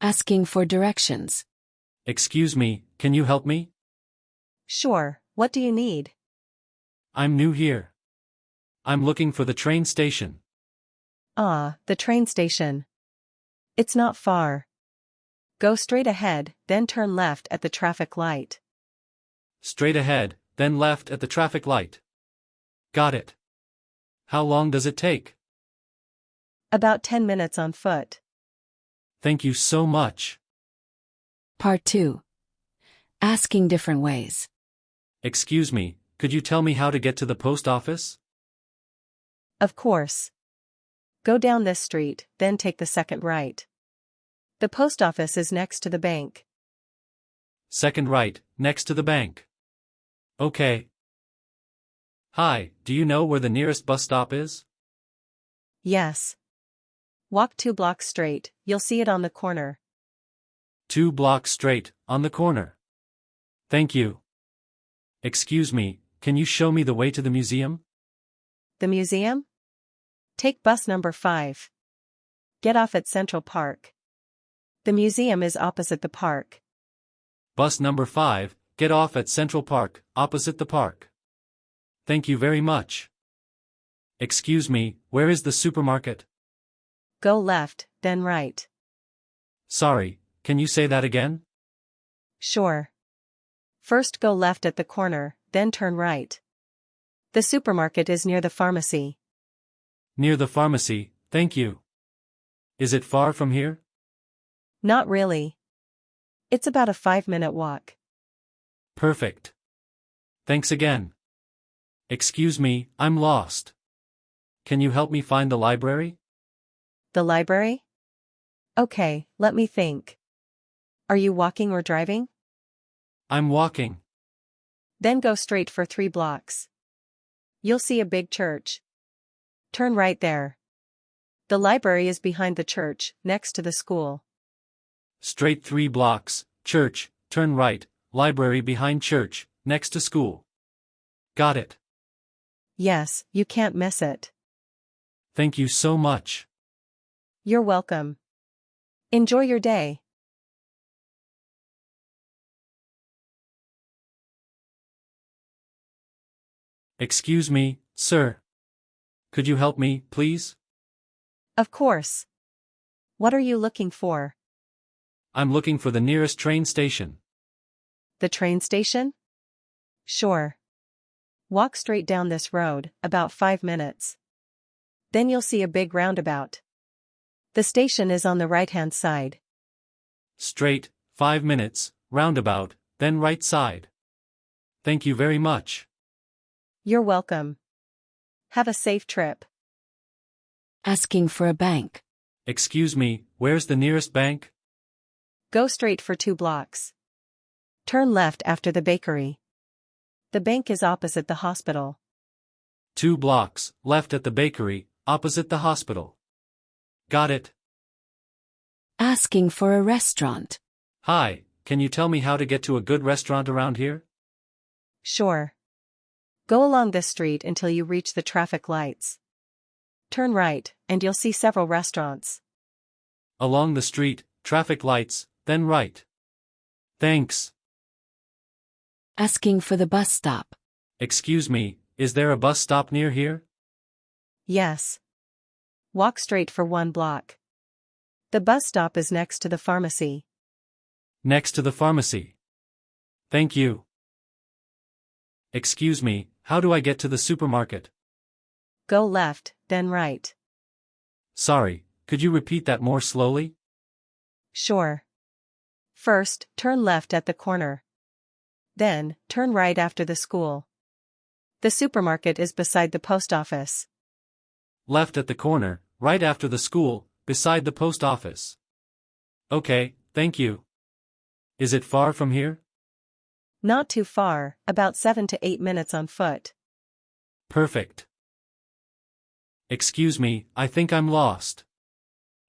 Asking for directions. Excuse me, can you help me? Sure, what do you need? I'm new here. I'm looking for the train station. Ah, the train station. It's not far. Go straight ahead, then turn left at the traffic light. Straight ahead, then left at the traffic light. Got it. How long does it take? About 10 minutes on foot. Thank you so much. Part 2. Asking different ways. Excuse me, could you tell me how to get to the post office? Of course. Go down this street, then take the second right. The post office is next to the bank. Second right, next to the bank. Okay. Hi, do you know where the nearest bus stop is? Yes. Walk 2 blocks straight, you'll see it on the corner. 2 blocks straight, on the corner. Thank you. Excuse me, can you show me the way to the museum? The museum? Take bus number 5. Get off at Central Park. The museum is opposite the park. Bus number 5, get off at Central Park, opposite the park. Thank you very much. Excuse me, where is the supermarket? Go left, then right. Sorry, can you say that again? Sure. First go left at the corner, then turn right. The supermarket is near the pharmacy. Near the pharmacy, thank you. Is it far from here? Not really. It's about a 5-minute walk. Perfect. Thanks again. Excuse me, I'm lost. Can you help me find the library? The library? Okay, let me think. Are you walking or driving? I'm walking. Then go straight for 3 blocks. You'll see a big church. Turn right there. The library is behind the church, next to the school. Straight 3 blocks, church, turn right, library behind church, next to school. Got it. Yes, you can't miss it. Thank you so much. You're welcome. Enjoy your day. Excuse me, sir. Could you help me, please? Of course. What are you looking for? I'm looking for the nearest train station. The train station? Sure. Walk straight down this road, about 5 minutes. Then you'll see a big roundabout. The station is on the right-hand side. Straight, 5 minutes, roundabout, then right side. Thank you very much. You're welcome. Have a safe trip. Asking for a bank. Excuse me, where's the nearest bank? Go straight for 2 blocks. Turn left after the bakery. The bank is opposite the hospital. 2 blocks, left at the bakery, opposite the hospital. Got it. Asking for a restaurant. Hi, can you tell me how to get to a good restaurant around here? Sure. Go along this street until you reach the traffic lights. Turn right, and you'll see several restaurants. Along the street, traffic lights, then right. Thanks. Asking for the bus stop. Excuse me, is there a bus stop near here? Yes. Walk straight for 1 block. The bus stop is next to the pharmacy. Next to the pharmacy. Thank you. Excuse me, how do I get to the supermarket? Go left, then right. Sorry, could you repeat that more slowly? Sure. First, turn left at the corner. Then, turn right after the school. The supermarket is beside the post office. Left at the corner, right after the school, beside the post office. Okay, thank you. Is it far from here? Not too far, about 7 to 8 minutes on foot. Perfect. Excuse me, I think I'm lost.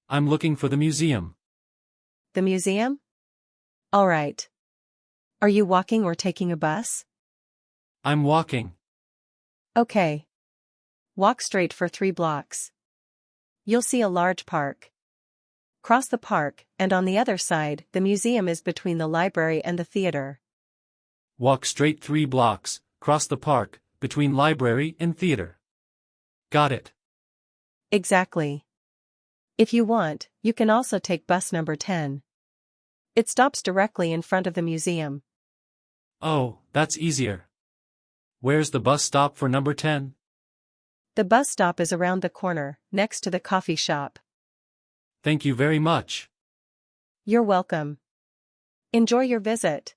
I'm looking for the museum. The museum? All right. Are you walking or taking a bus? I'm walking. Okay. Walk straight for 3 blocks. You'll see a large park. Cross the park, and on the other side, the museum is between the library and the theater. Walk straight 3 blocks, cross the park, between library and theater. Got it. Exactly. If you want, you can also take bus number 10. It stops directly in front of the museum. Oh, that's easier. Where's the bus stop for number 10? The bus stop is around the corner, next to the coffee shop. Thank you very much. You're welcome. Enjoy your visit.